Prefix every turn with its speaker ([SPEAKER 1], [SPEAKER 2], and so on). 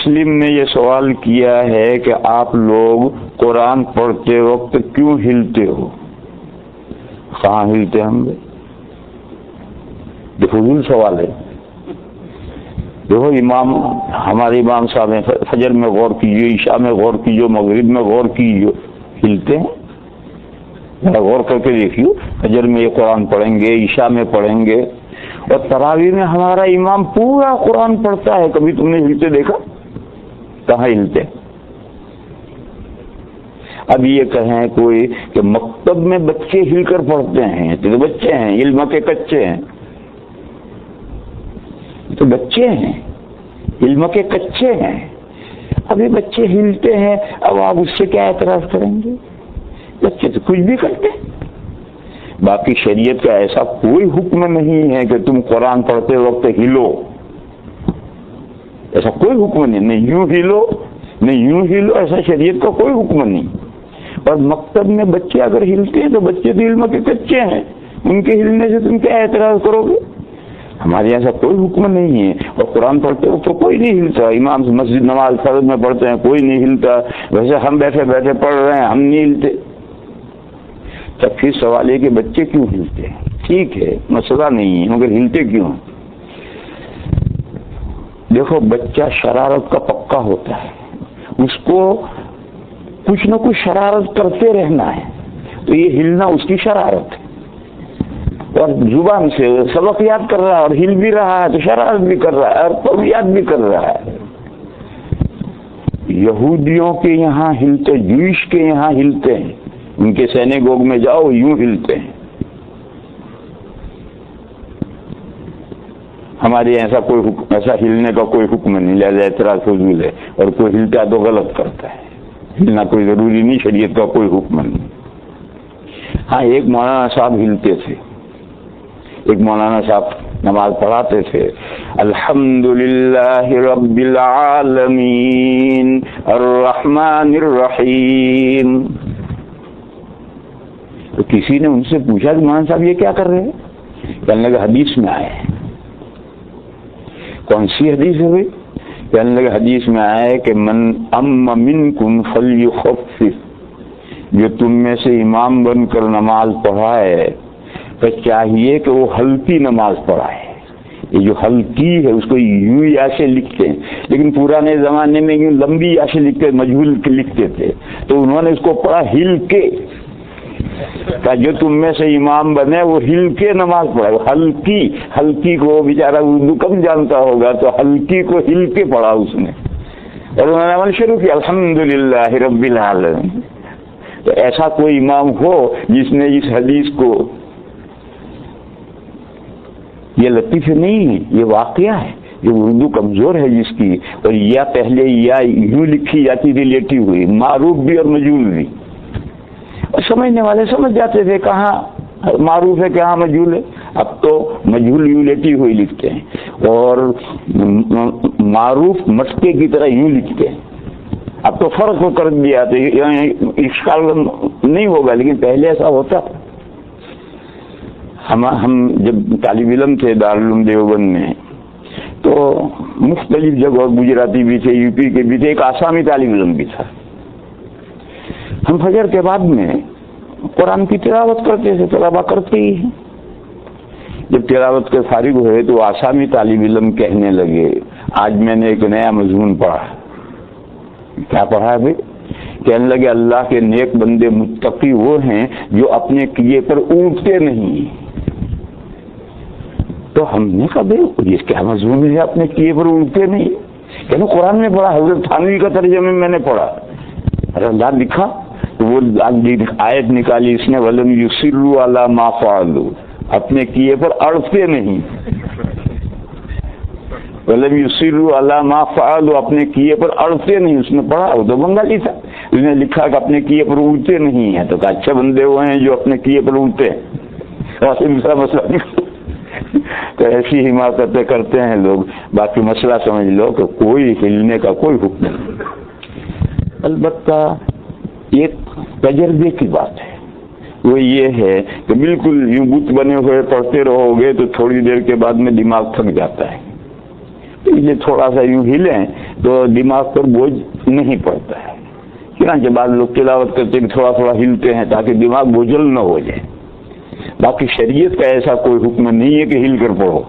[SPEAKER 1] مسلم نے یہ سوال کیا ہے کہ آپ لوگ قرآن پڑھتے وقت کیوں ہلتے ہو؟ کہاں ہلتے ہم لوگ؟ فضول سوال ہے. دیکھو ہمارے امام صاحب ہیں، فجر میں غور کیجیے، عشاء میں غور کیجیے، مغرب میں غور کیجیے، ہلتے ہیں؟ ذرا غور کر کے دیکھیے، فجر میں یہ قرآن پڑھیں گے، عشاء میں پڑھیں گے، اور تراویح میں ہمارا امام پورا قرآن پڑھتا ہے، کبھی تم نے ہلتے دیکھا؟ کہاں ہلتے؟ اب یہ کہیں کوئی کہ مکتب میں بچے ہل کر پڑھتے ہیں، تو بچے ہیں، علم کے کچے ہیں، تو بچے ہیں، علم کے کچے ہیں، ابھی بچے ہلتے ہیں، اب آپ اس سے کیا اعتراض کریں گے؟ بچے تو کچھ بھی کرتے ہیں. باقی شریعت کا ایسا کوئی حکم نہیں ہے کہ تم قرآن پڑھتے وقت ہلو، ایسا کوئی حکم نہیں، نہ یوں ہلو نہ یوں ہلو، ایسا شریعت کا کوئی حکم نہیں. اور مکتب میں بچے اگر ہلتے ہیں تو بچے تو علم کے کچے ہیں، ان کے ہلنے سے تم کیا اعتراض کرو گے؟ ہمارے یہاں ایسا کوئی حکم نہیں ہے. اور قرآن پڑھتے وقت تو کوئی نہیں ہلتا، امام مسجد نماز فرض میں پڑھتے ہیں کوئی نہیں ہلتا، ویسے ہم بیٹھے بیٹھے پڑھ رہے ہیں ہم نہیں ہلتے. تب پھر سوال ہے کہ بچے کیوں ہلتے ہیں؟ ٹھیک ہے، مسئلہ نہیں ہے، مگر ہلتے کیوں؟ دیکھو بچہ شرارت کا پکا ہوتا ہے، اس کو کچھ نہ کچھ شرارت کرتے رہنا ہے، تو یہ ہلنا اس کی شرارت ہے. اور زبان سے سبق یاد کر رہا ہے اور ہل بھی رہا ہے تو شرارت بھی کر رہا ہے اور پڑھ یاد بھی کر رہا ہے. یہودیوں کے یہاں ہلتے، جوئش کے یہاں ہلتے ہیں، ان کے سینیگوگ میں جاؤ یوں ہلتے ہیں. ہمارے ایسا کوئی حکم، ایسا ہلنے کا کوئی حکم نہیں، لہذا اعتراض فضول ہے. اور کوئی ہلتا ہے تو غلط کرتا ہے، ہلنا کوئی ضروری نہیں، شریعت کا کوئی حکم نہیں. ہاں ایک مولانا صاحب ہلتے تھے، ایک مولانا صاحب نماز پڑھاتے تھے، الحمدللہ رب العالمین الرحمن الرحیم. تو کسی نے ان سے پوچھا کہ مولانا صاحب یہ کیا کر رہے ہیں؟ کہنے لگا حدیث میں آئے ہیں. کون سی حدیث ہے بھائی؟ کہنے لگا حدیث میں آیا ہے کہ من ام منکم فلیخفف، جو تم میں سے امام بن کر نماز پڑھائے تو چاہیے کہ وہ ہلکی نماز پڑھائے. یہ جو ہلکی ہے اس کو یوں یا سے لکھتے ہیں، لیکن پرانے زمانے میں یوں لمبی یا سے لکھتے، مجہول کے لکھتے تھے، تو انہوں نے اس کو پڑھا ہل کے، کہ جو تم میں سے امام بنے وہ ہل کے نماز پڑھائے. ہلکی، ہلکی کو بیچارہ اردو کم جانتا ہوگا تو ہلکی کو ہل کے پڑھا اس نے، اور انہوں نے عمل شروع کیا الحمدللہ رب العالمین. تو ایسا کوئی امام ہو جس نے اس حدیث کو، یہ لطیفہ نہیں ہے، یہ واقعہ ہے. جو اردو کمزور ہے جس کی، اور یا پہلے یا یوں لکھی جاتی تھی لیٹی ہوئی، معروف بھی اور مجہول بھی، اور سمجھنے والے سمجھ جاتے تھے کہاں معروف ہے کہاں مجہول ہے. اب تو مجہول یوں لیٹی ہوئی لکھتے ہیں اور معروف مٹکے کی طرح یوں لکھتے ہیں. اب تو فرق کو کر دیا تو اشکال نہیں ہوگا، لیکن پہلے ایسا ہوتا. ہم جب طالب علم تھے دارالعلوم دیوبند میں تو مختلف جگہ، گجراتی بھی تھے، یو پی کے بھی تھے، ایک آسامی طالب علم بھی تھا. ہم فجر کے بعد میں قرآن کی تلاوت کرتے تھے، طلبا کرتے ہی ہیں. جب تلاوت کے فارغ ہوئے تو آسامی طالب علم کہنے لگے آج میں نے ایک نیا مضمون پڑھا. کیا پڑھا ہے بھائی؟ کہنے لگے اللہ کے نیک بندے متقی وہ ہیں جو اپنے کیے پر اونٹتے نہیں. تو ہم نے کہا بھائی یہ کیا مضمون ہے اپنے کیے پر اونٹتے نہیں؟ کہنے قرآن میں پڑھا، حضرت تھانوی کا ترجمے میں نے پڑھا. ارے اللہ لکھا تو وہ آیت نکالی اس نے، ولم یصروا علی ما فعلوا، اپنے کیے پر اڑتے نہیں. ولم یصروا علی ما فعلوا، اپنے کیے پر اڑتے نہیں. اس نے پڑھا، وہ تو بنگالی تھا، اس نے لکھا کہ اپنے کیے پر اڑتے نہیں ہیں. تو کہ اچھے بندے وہ ہیں جو اپنے کیے پر اڑتے ہیں، اور دوسرا مسئلہ نہیں. تو ایسی حماقتیں کرتے ہیں لوگ. باقی مسئلہ سمجھ لو کہ کوئی ہلنے کا کوئی حکم نہیں. البتہ ایک تجربے کی بات ہے، وہ یہ ہے کہ بالکل یوں بت بنے ہوئے پڑھتے رہو گے تو تھوڑی دیر کے بعد میں دماغ تھک جاتا ہے. تو یہ تھوڑا سا یوں ہلیں تو دماغ پر بوجھ نہیں پڑتا ہے. چنانچہ بعض لوگ تلاوت کرتے ہیں تھوڑا تھوڑا ہلتے ہیں تاکہ دماغ بوجھل نہ ہو جائے. باقی شریعت کا ایسا کوئی حکم نہیں ہے کہ ہل کر پڑھو.